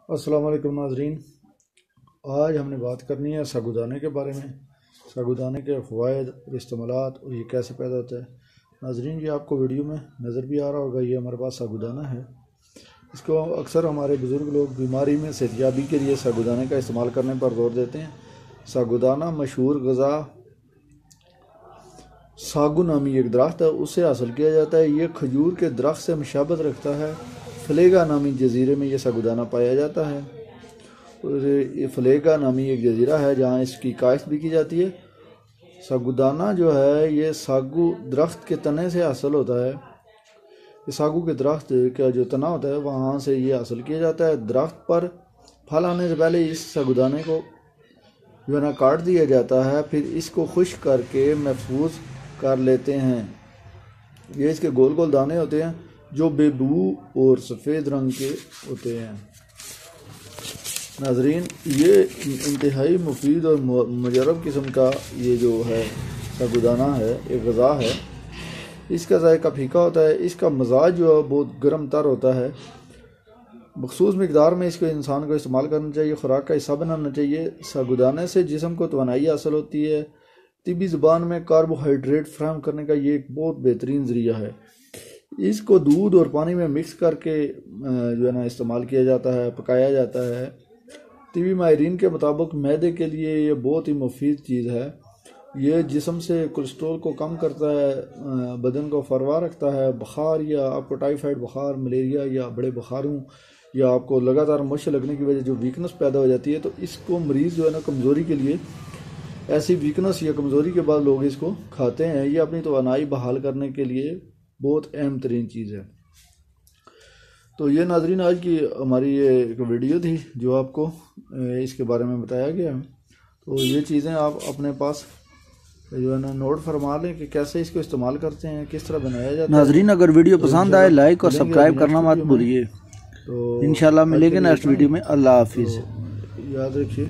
अस्सलाम वालेकुम नाज़रीन। आज हमने बात करनी है सागुदाने के बारे में। सागुदाने के फ़वाइद और इस्तेमालात और ये कैसे पैदा होता है। नाज़रीन, ये आपको वीडियो में नज़र भी आ रहा होगा, ये हमारे पास सागुदाना है। इसको अक्सर हमारे बुज़ुर्ग लोग बीमारी में सेहतयाबी के लिए सागुदाने का इस्तेमाल करने पर जोर देते हैं। सागुदाना मशहूर गज़ा सागु नामी एक दरख्त है, उससे हासिल किया जाता है। ये खजूर के दरख्त से मुशाबत रखता है। फलेगा नामी जजीरे में ये सागुदाना पाया जाता है और ये फलेगा नामी एक जजीरा है जहाँ इसकी काश्त भी की जाती है। सागुदाना जो है ये सागु दरख्त के तने से हासिल होता है। ये सागु के दरख्त का जो तना होता है वहाँ से ये हासिल किया जाता है। दरख्त पर फल आने से पहले इस सागुदाने को जो है ना काट दिया जाता है, फिर इसको खुश्क करके महफूज कर लेते हैं। ये इसके गोल गोल दाने होते हैं जो बेबू और सफ़ेद रंग के होते हैं। नाज़रीन, ये इंतहाई मुफीद और मुजरब किस्म का ये जो है सागुदाना है, एक गज़ा है। इसका जायका फीका होता है। इसका मजाज जो है बहुत गर्म तर होता है। मखसूस मिकदार में इसको इंसान को इस्तेमाल करना चाहिए, खुराक का हिस्सा बनाना चाहिए। सागुदाने से जिस्म को तवानाई हासिल होती है। तिब्बी ज़ुबान में कार्बोहाइड्रेट फराहम करने का ये एक बहुत बेहतरीन ज़रिया है। इसको दूध और पानी में मिक्स करके जो है ना इस्तेमाल किया जाता है, पकाया जाता है। तिब्बी माहिरीन के मुताबिक मैदे के लिए ये बहुत ही मुफीद चीज़ है। ये जिस्म से कोलेस्ट्रॉल को कम करता है, बदन को फरवा रखता है। बुखार या आपको टाइफाइड बुखार, मलेरिया या बड़े बुखारों या आपको लगातार मुश्क लगने की वजह जो वीकनेस पैदा हो जाती है, तो इसको मरीज़ जो है ना कमज़ोरी के लिए, ऐसी वीकनेस या कमज़ोरी के बाद लोग इसको खाते हैं। ये अपनी तवानाई बहाल करने के लिए बहुत अहम तरीन चीज़ है। तो ये नाज़रीन आज की हमारी ये एक वीडियो थी जो आपको इसके बारे में बताया गया। तो ये चीज़ें आप अपने पास जो है ना नोट फरमा लें कि कैसे इसको इस्तेमाल करते हैं, किस तरह बनाया जाता है। नाज़रीन, अगर वीडियो पसंद आए लाइक और सब्सक्राइब करना मत भूलिए। तो इंशाल्लाह मिलेंगे नेक्स्ट वीडियो में। अल्लाह हाफिज़। याद रखिए।